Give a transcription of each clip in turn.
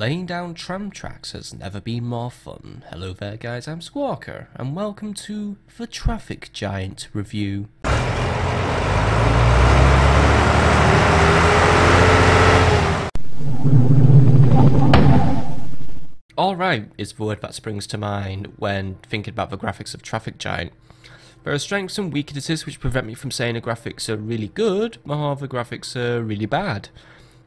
Laying down tram tracks has never been more fun. Hello there guys, I'm Squawker, and welcome to the Traffic Giant review. Alright is the word that springs to mind when thinking about the graphics of Traffic Giant. There are strengths and weaknesses which prevent me from saying the graphics are really good, or the graphics are really bad.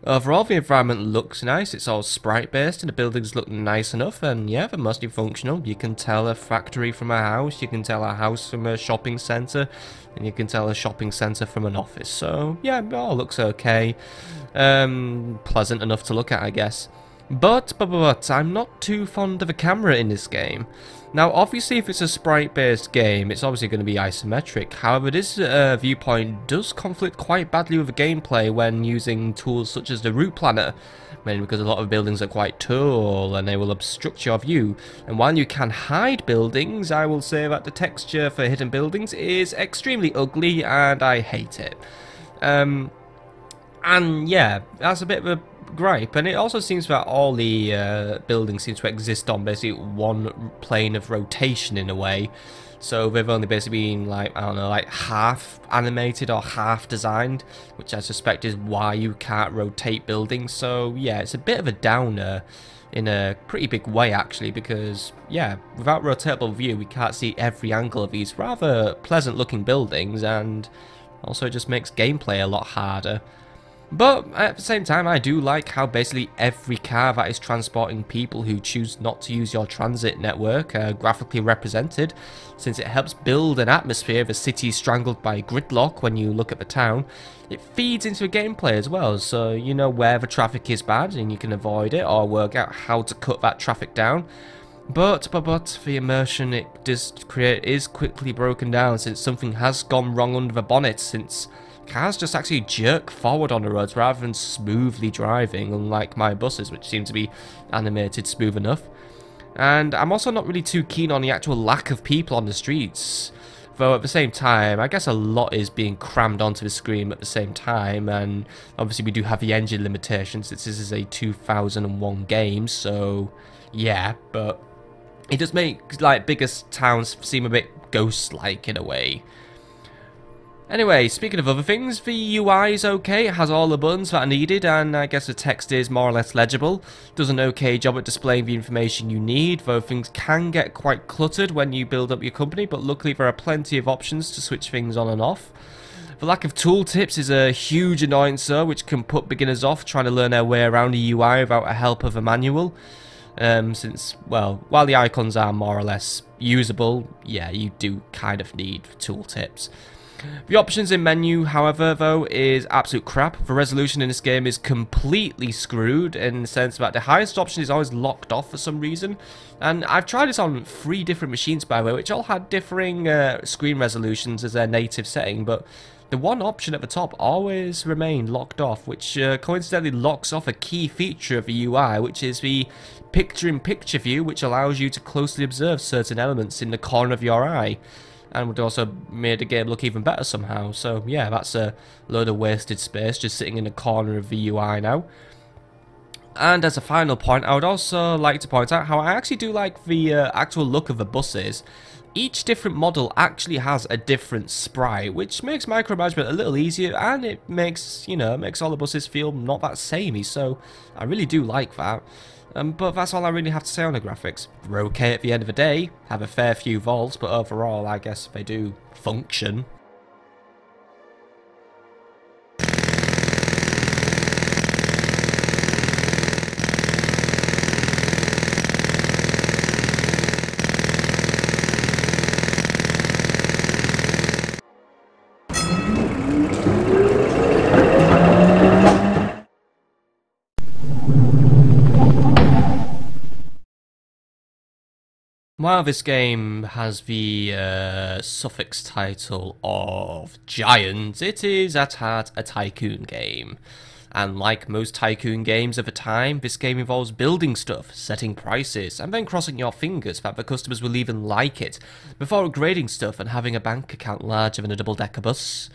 Overall, the environment looks nice, it's all sprite based and the buildings look nice enough, and yeah, they're mostly functional. You can tell a factory from a house, you can tell a house from a shopping centre, and you can tell a shopping centre from an office. So yeah, it all looks okay. Pleasant enough to look at, I guess. But I'm not too fond of a camera in this game. Now, obviously, if it's a sprite-based game, it's obviously going to be isometric. However, this viewpoint does conflict quite badly with the gameplay when using tools such as the route planner, mainly because a lot of buildings are quite tall and they will obstruct your view. And while you can hide buildings, I will say that the texture for hidden buildings is extremely ugly and I hate it. And yeah, that's a bit of a gripe, and it also seems that all the buildings seem to exist on basically one plane of rotation in a way, so they've only basically been like, I don't know, like half animated or half designed, which I suspect is why you can't rotate buildings. So yeah, it's a bit of a downer in a pretty big way actually, because yeah, without rotatable view we can't see every angle of these rather pleasant looking buildings, and also it just makes gameplay a lot harder. But at the same time, I do like how basically every car that is transporting people who choose not to use your transit network are graphically represented, since it helps build an atmosphere of a city strangled by gridlock when you look at the town. It feeds into the gameplay as well, so you know where the traffic is bad and you can avoid it or work out how to cut that traffic down. But the immersion it does create is quickly broken down since something has gone wrong under the bonnet, since cars just actually jerk forward on the roads rather than smoothly driving, unlike my buses, which seem to be animated smooth enough. And I'm also not really too keen on the actual lack of people on the streets, though at the same time, I guess a lot is being crammed onto the screen at the same time, and obviously we do have the engine limitations since this is a 2001 game, so yeah, but it does make like bigger towns seem a bit ghost-like in a way. Anyway, speaking of other things, the UI is okay, it has all the buttons that are needed, and I guess the text is more or less legible. Does an okay job at displaying the information you need, though things can get quite cluttered when you build up your company, but luckily there are plenty of options to switch things on and off. The lack of tooltips is a huge annoyance though, which can put beginners off trying to learn their way around the UI without the help of a manual. Since, well, while the icons are more or less usable, yeah, you do kind of need tooltips. The options in menu, however, though, is absolute crap. The resolution in this game is completely screwed in the sense that the highest option is always locked off for some reason. And I've tried this on 3 different machines, by the way, which all had differing screen resolutions as their native setting, but the one option at the top always remained locked off, which coincidentally locks off a key feature of the UI, which is the picture-in-picture view, which allows you to closely observe certain elements in the corner of your eye, and would also made the game look even better somehow. So yeah, that's a load of wasted space just sitting in the corner of the UI now. And as a final point, I would also like to point out how I actually do like the actual look of the buses. Each different model actually has a different sprite, which makes micromanagement a little easier, and it makes, you know, makes all the buses feel not that samey, so I really do like that. But that's all I really have to say on the graphics. They're okay at the end of the day, have a fair few faults, but overall I guess they do function. While this game has the suffix title of Giant, it is at heart a tycoon game. And like most tycoon games of the time, this game involves building stuff, setting prices, and then crossing your fingers that the customers will even like it, before upgrading stuff and having a bank account larger than a double-decker bus.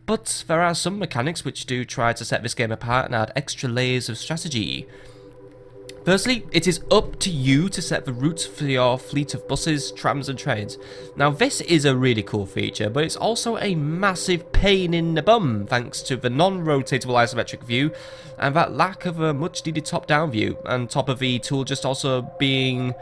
But there are some mechanics which do try to set this game apart and add extra layers of strategy. Firstly, it is up to you to set the routes for your fleet of buses, trams and trains. Now this is a really cool feature, but it's also a massive pain in the bum thanks to the non-rotatable isometric view and that lack of a much needed top-down view, and top of the tool just also being...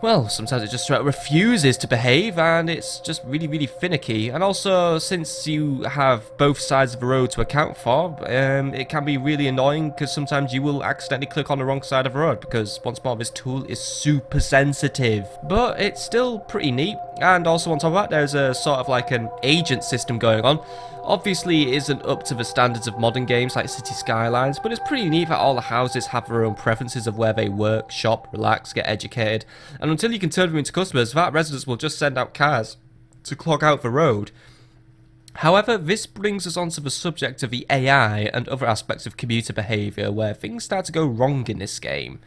well, sometimes it just refuses to behave and it's just really finicky. And also, since you have both sides of the road to account for, it can be really annoying because sometimes you will accidentally click on the wrong side of the road because once more this tool is super sensitive. But it's still pretty neat, and also on top of that there's a sort of like an agent system going on. Obviously it isn't up to the standards of modern games like City Skylines, but it's pretty neat that all the houses have their own preferences of where they work, shop, relax, get educated, and until you can turn them into customers, that residents will just send out cars to clog out the road. However, this brings us on to the subject of the AI and other aspects of commuter behaviour where things start to go wrong in this game.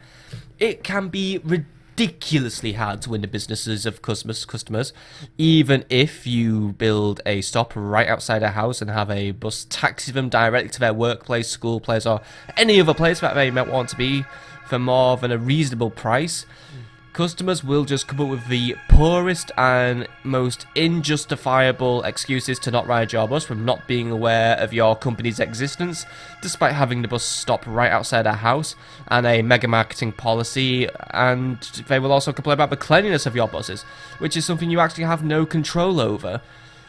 It can be ridiculously hard to win the businesses of customers, even if you build a stop right outside their house and have a bus taxi them directly to their workplace, school place, or any other place that they might want to be for more than a reasonable price. Customers will just come up with the poorest and most injustifiable excuses to not ride your bus, from not being aware of your company's existence, despite having the bus stop right outside their house, and a mega marketing policy, and they will also complain about the cleanliness of your buses, which is something you actually have no control over.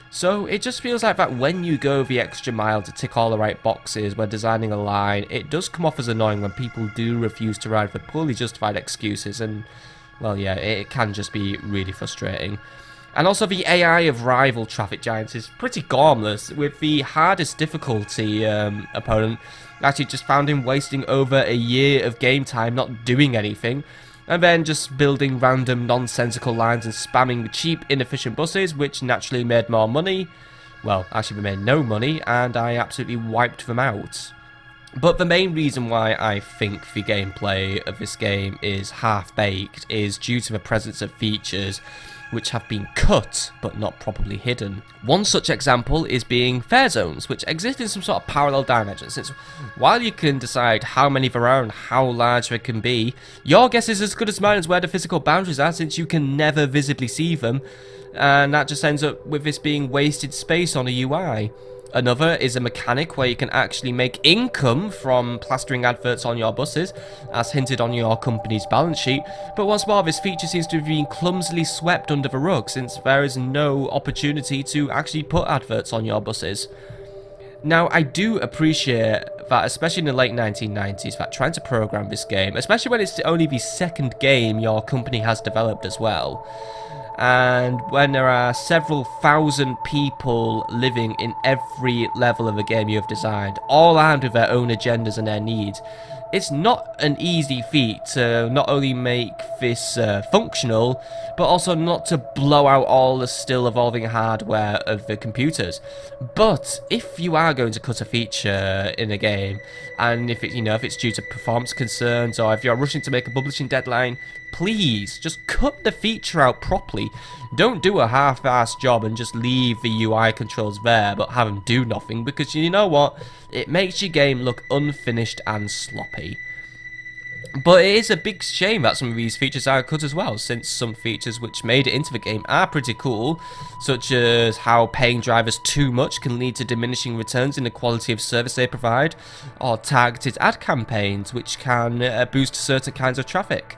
So it just feels like that when you go the extra mile to tick all the right boxes when designing a line, it does come off as annoying when people do refuse to ride for poorly justified excuses, and well, yeah, it can just be really frustrating. And also the AI of rival traffic giants is pretty gormless, with the hardest difficulty opponent actually just found him wasting over a year of game time not doing anything, and then just building random nonsensical lines and spamming cheap, inefficient buses, which naturally made more money. Well, actually they made no money, and I absolutely wiped them out. But the main reason why I think the gameplay of this game is half-baked is due to the presence of features which have been cut but not properly hidden. One such example is being fare zones, which exist in some sort of parallel dimension, since while you can decide how many there are and how large they can be, your guess is as good as mine as where the physical boundaries are, since you can never visibly see them, and that just ends up with this being wasted space on a UI. Another is a mechanic where you can actually make income from plastering adverts on your buses, as hinted on your company's balance sheet, but once more this feature seems to have been clumsily swept under the rug since there is no opportunity to actually put adverts on your buses. Now, I do appreciate that, especially in the late 1990s, that trying to program this game, especially when it's only the second game your company has developed as well, and when there are several thousand people living in every level of the game you have designed, all armed with their own agendas and their needs, it's not an easy feat to not only make this functional, but also not to blow out all the still evolving hardware of the computers. But if you are going to cut a feature in a game, and if it, if it's due to performance concerns, or if you're rushing to make a publishing deadline, please just cut the feature out properly. Don't do a half-assed job and just leave the UI controls there but have them do nothing, because you know what? It makes your game look unfinished and sloppy. But it is a big shame that some of these features are cut as well, since some features which made it into the game are pretty cool, such as how paying drivers too much can lead to diminishing returns in the quality of service they provide, or targeted ad campaigns which can boost certain kinds of traffic.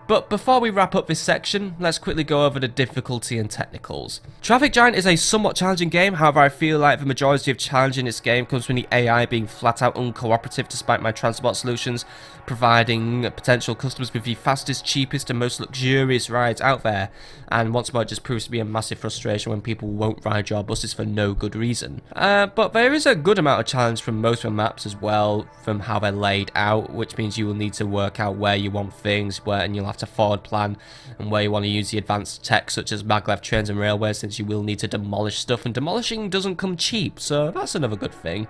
But before we wrap up this section, let's quickly go over the difficulty and technicals. Traffic Giant is a somewhat challenging game, however I feel like the majority of challenge in this game comes from the AI being flat out uncooperative despite my transport solutions providing potential customers with the fastest, cheapest and most luxurious rides out there, and once more it just proves to be a massive frustration when people won't ride your buses for no good reason. But there is a good amount of challenge from most of the maps as well, from how they're laid out, which means you will need to work out where you want things, and you'll have to forward plan, and where you want to use the advanced tech such as maglev trains and railways, since you will need to demolish stuff, and demolishing doesn't come cheap, so that's another good thing.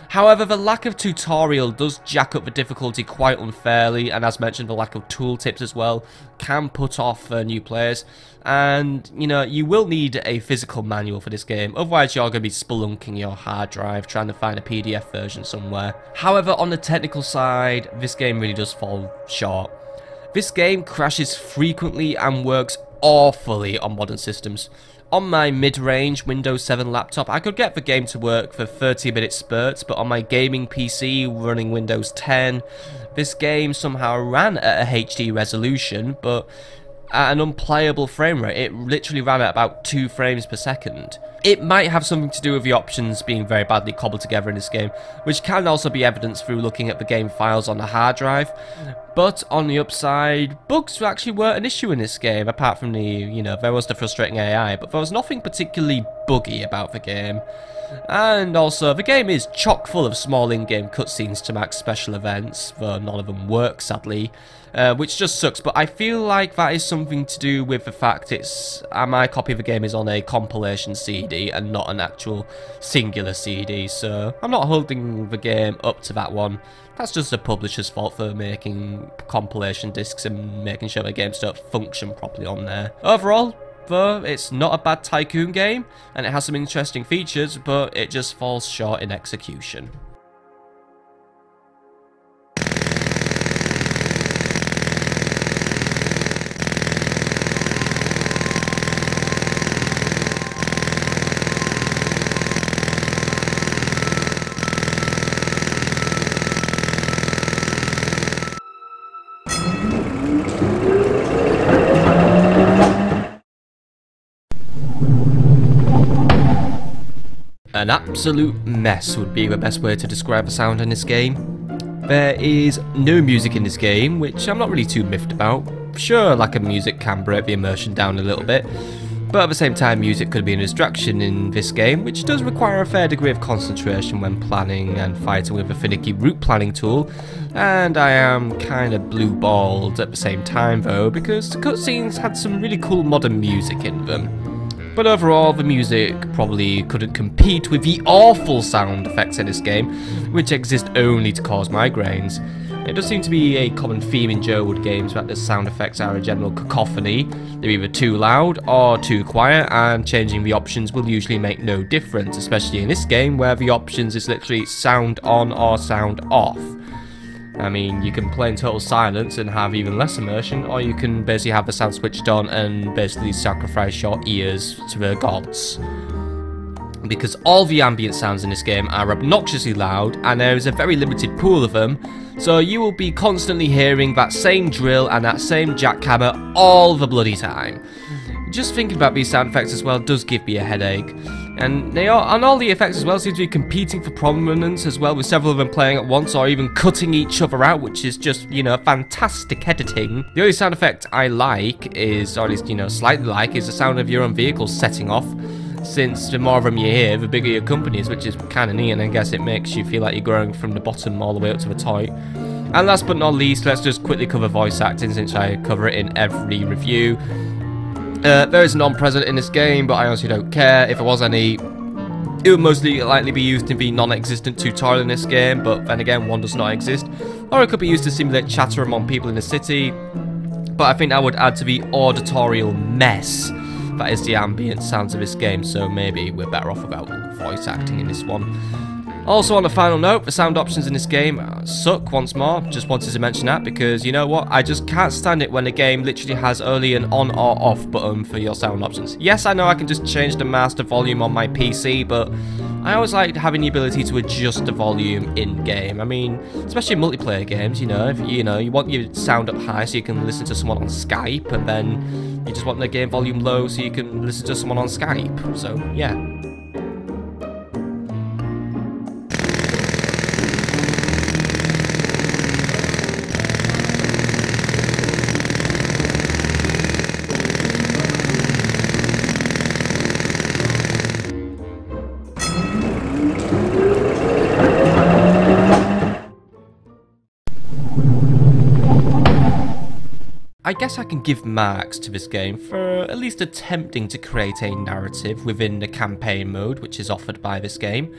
However, the lack of tutorial does jack up the difficulty quite unfairly, and as mentioned, the lack of tooltips as well can put off new players. And, you know, you will need a physical manual for this game, otherwise you're going to be spelunking your hard drive trying to find a PDF version somewhere. However, on the technical side, this game really does fall short. This game crashes frequently and works awfully on modern systems. On my mid-range Windows 7 laptop, I could get the game to work for 30-minute spurts, but on my gaming PC running Windows 10, this game somehow ran at a HD resolution, but at an unplayable frame rate. It literally ran at about 2 frames per second. It might have something to do with the options being very badly cobbled together in this game, which can also be evidenced through looking at the game files on the hard drive. But on the upside, bugs actually weren't an issue in this game, apart from the, you know, there was the frustrating AI, but there was nothing particularly buggy about the game. And also, the game is chock full of small in-game cutscenes to max special events, though none of them work, sadly, which just sucks. But I feel like that is something to do with the fact my copy of the game is on a compilation CD and not an actual singular CD, so I'm not holding the game up to that one. That's just the publisher's fault for making compilation discs and making sure the games don't function properly on there. Overall, though, it's not a bad tycoon game, and it has some interesting features, but it just falls short in execution. An absolute mess would be the best way to describe the sound in this game. There is no music in this game, which I'm not really too miffed about. Sure, lack of music can break the immersion down a little bit, but at the same time music could be a distraction in this game, which does require a fair degree of concentration when planning and fighting with a finicky route planning tool, and I am kind of blue-balled at the same time though, because the cutscenes had some really cool modern music in them. But overall, the music probably couldn't compete with the awful sound effects in this game, which exist only to cause migraines. It does seem to be a common theme in Jowood games that the sound effects are a general cacophony. They're either too loud or too quiet, and changing the options will usually make no difference, especially in this game where the options is literally sound on or sound off. I mean, you can play in total silence and have even less immersion, or you can basically have the sound switched on and basically sacrifice your ears to the gods. Because all the ambient sounds in this game are obnoxiously loud, and there is a very limited pool of them, so you will be constantly hearing that same drill and that same jackhammer all the bloody time. Just thinking about these sound effects as well does give me a headache. And all the effects as well seem to be competing for prominence as well, with several of them playing at once or even cutting each other out, which is just, you know, fantastic editing. The only sound effect I like is, or at least, you know, slightly like, is the sound of your own vehicle setting off. Since the more of them you hear, the bigger your company is, which is kind of neat, and I guess it makes you feel like you're growing from the bottom all the way up to the top. And last but not least, let's just quickly cover voice acting, since I cover it in every review. There is none present in this game, but I honestly don't care. If there was any, it would mostly likely be used in the non-existent tutorial in this game, but then again, one does not exist. Or it could be used to simulate chatter among people in the city, but I think that would add to the auditorial mess that is the ambient sounds of this game, so maybe we're better off without voice acting in this one. Also, on a final note, the sound options in this game suck once more. Just wanted to mention that because, you know what, I just can't stand it when a game literally has only an on or off button for your sound options. Yes, I know I can just change the master volume on my PC, but I always like having the ability to adjust the volume in-game. I mean, especially in multiplayer games, you know, if you want your sound up high so you can listen to someone on Skype, and then you just want the game volume low so you can listen to someone on Skype. So, yeah. I guess I can give marks to this game for at least attempting to create a narrative within the campaign mode which is offered by this game.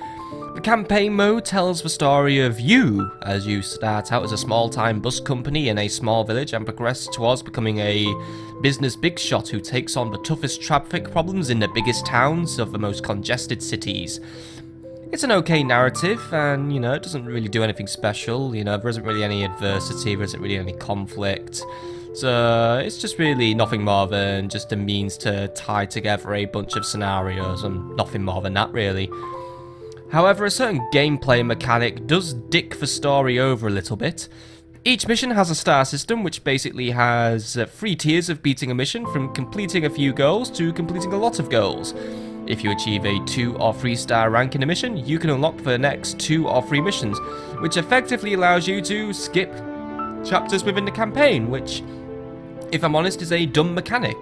The campaign mode tells the story of you as you start out as a small-time bus company in a small village and progress towards becoming a business big shot who takes on the toughest traffic problems in the biggest towns of the most congested cities. It's an okay narrative, and, you know, it doesn't really do anything special. You know, there isn't really any adversity, there isn't really any conflict. So it's just really nothing more than just a means to tie together a bunch of scenarios, and nothing more than that, really. However, a certain gameplay mechanic does dick the story over a little bit. Each mission has a star system, which basically has 3 tiers of beating a mission, from completing a few goals to completing a lot of goals. If you achieve a 2 or 3 star rank in a mission, you can unlock the next 2 or 3 missions, which effectively allows you to skip chapters within the campaign, which, if I'm honest, is a dumb mechanic.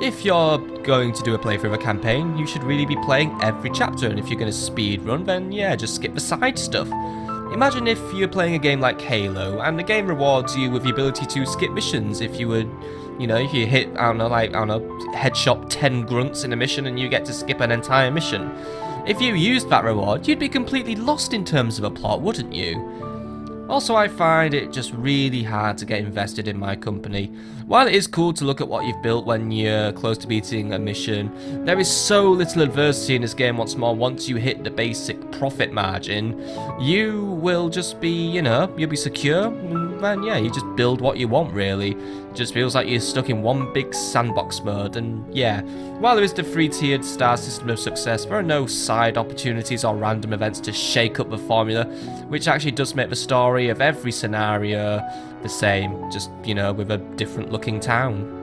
If you're going to do a playthrough of a campaign, you should really be playing every chapter, and if you're going to speedrun, then yeah, just skip the side stuff. Imagine if you're playing a game like Halo, and the game rewards you with the ability to skip missions if you would, you know, if you hit, I don't know, headshot 10 grunts in a mission and you get to skip an entire mission. If you used that reward, you'd be completely lost in terms of a plot, wouldn't you? Also, I find it just really hard to get invested in my company. While it is cool to look at what you've built when you're close to beating a mission, there is so little adversity in this game once you hit the basic profit margin. You will just be, you know, you'll be secure, and yeah, you just build what you want, really. It just feels like you're stuck in one big sandbox mode, and yeah, while there is the 3-tiered star system of success, there are no side opportunities or random events to shake up the formula, which actually does make the story of every scenario the same, just, you know, with a different looking town.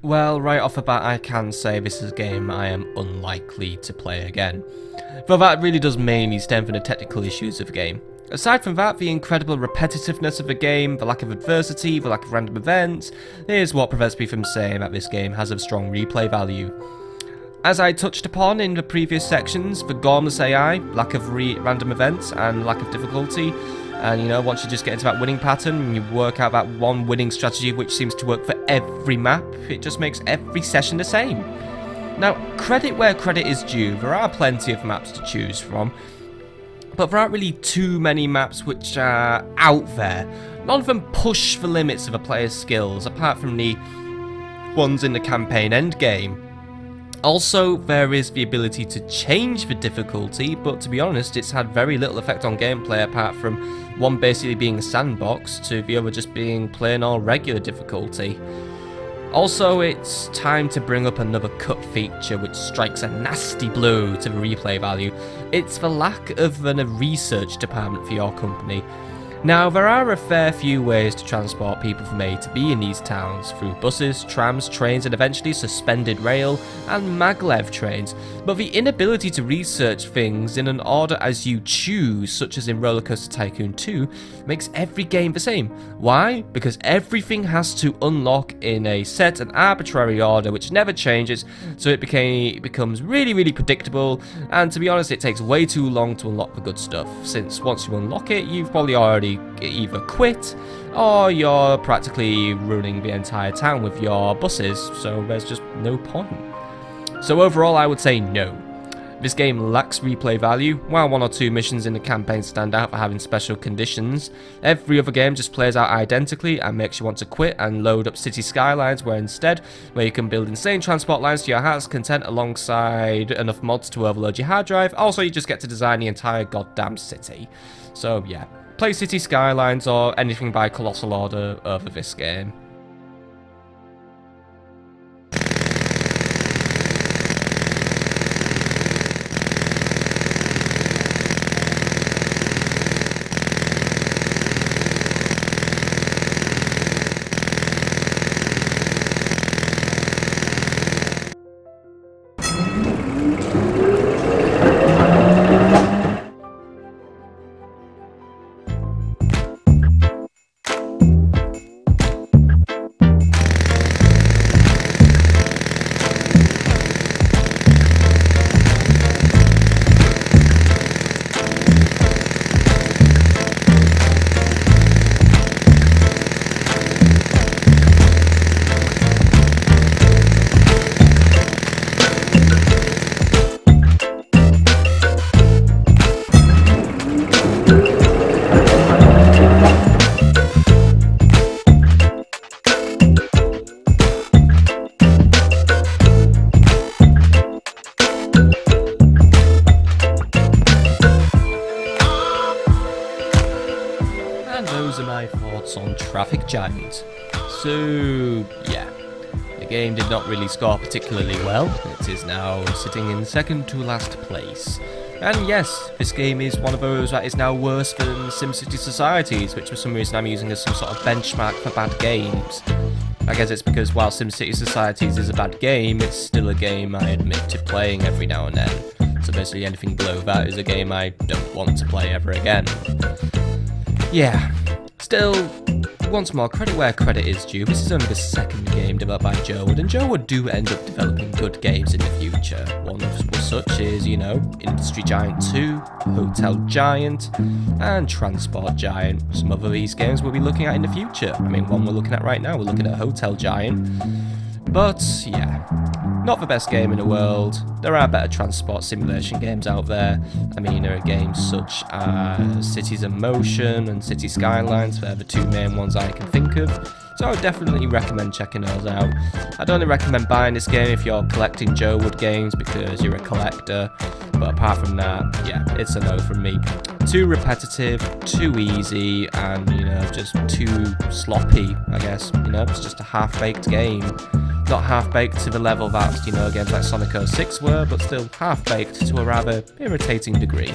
Well, right off the bat, I can say this is a game I am unlikely to play again. But that really does mainly stem from the technical issues of the game. Aside from that, the incredible repetitiveness of the game, the lack of adversity, the lack of random events, is what prevents me from saying that this game has a strong replay value. As I touched upon in the previous sections, the gormless AI, lack of random events, and lack of difficulty, and, you know, once you just get into that winning pattern and you work out that one winning strategy which seems to work for every map, it just makes every session the same. Now, credit where credit is due, there are plenty of maps to choose from, but there aren't really too many maps which are out there. None of them push the limits of a player's skills, apart from the ones in the campaign endgame. Also, there is the ability to change the difficulty, but to be honest, it's had very little effect on gameplay apart from one basically being a sandbox to the other just being plain old regular difficulty. Also, it's time to bring up another cut feature which strikes a nasty blow to the replay value. It's the lack of a research department for your company. Now, there are a fair few ways to transport people from A to B in these towns, through buses, trams, trains, and eventually suspended rail and maglev trains, but the inability to research things in an order as you choose, such as in Roller Coaster Tycoon 2, makes every game the same. Why? Because everything has to unlock in a set and arbitrary order which never changes, so it becomes really predictable, and to be honest, it takes way too long to unlock the good stuff, since once you unlock it, you've probably already either quit or you're practically running the entire town with your buses, so there's just no point. So overall, I would say no. This game lacks replay value. While 1 or 2 missions in the campaign stand out for having special conditions, every other game just plays out identically and makes you want to quit and load up City Skylines, where you can build insane transport lines to your heart's content alongside enough mods to overload your hard drive. Also, you just get to design the entire goddamn city. So yeah, play City Skylines or anything by Colossal Order over this game. my thoughts on Traffic Giant. So, yeah, the game did not really score particularly well. It is now sitting in second to last place. And yes, this game is one of those that is now worse than SimCity Societies, which for some reason I'm using as some sort of benchmark for bad games. I guess it's because while SimCity Societies is a bad game, it's still a game I admit to playing every now and then. So basically anything below that is a game I don't want to play ever again. Yeah, still, once more, credit where credit is due. This is only the second game developed by Jowood, and Jowood do end up developing good games in the future. One of such is, you know, Industry Giant 2, Hotel Giant, and Transport Giant. Some of these games we'll be looking at in the future. I mean, one we're looking at right now, we're looking at Hotel Giant. But, yeah, not the best game in the world. There are better transport simulation games out there. I mean, there are games such as Cities in Motion and City Skylines. They're the two main ones I can think of. So I would definitely recommend checking those out. I'd only recommend buying this game if you're collecting Jowood games because you're a collector. But apart from that, yeah, it's a no from me. Too repetitive, too easy, and, you know, just too sloppy, I guess. You know, it's just a half-baked game. Not half-baked to the level that, you know, games like Sonic 06 were, but still half-baked to a rather irritating degree.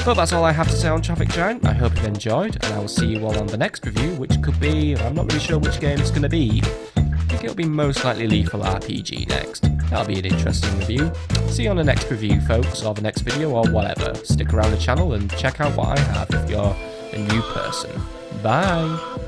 But that's all I have to say on Traffic Giant. I hope you've enjoyed, and I will see you all on the next review, which could be, I'm not really sure which game it's going to be. I think it'll be most likely Lethal RPG next. That'll be an interesting review. See you on the next review, folks, or the next video, or whatever. Stick around the channel and check out what I have if you're a new person. Bye!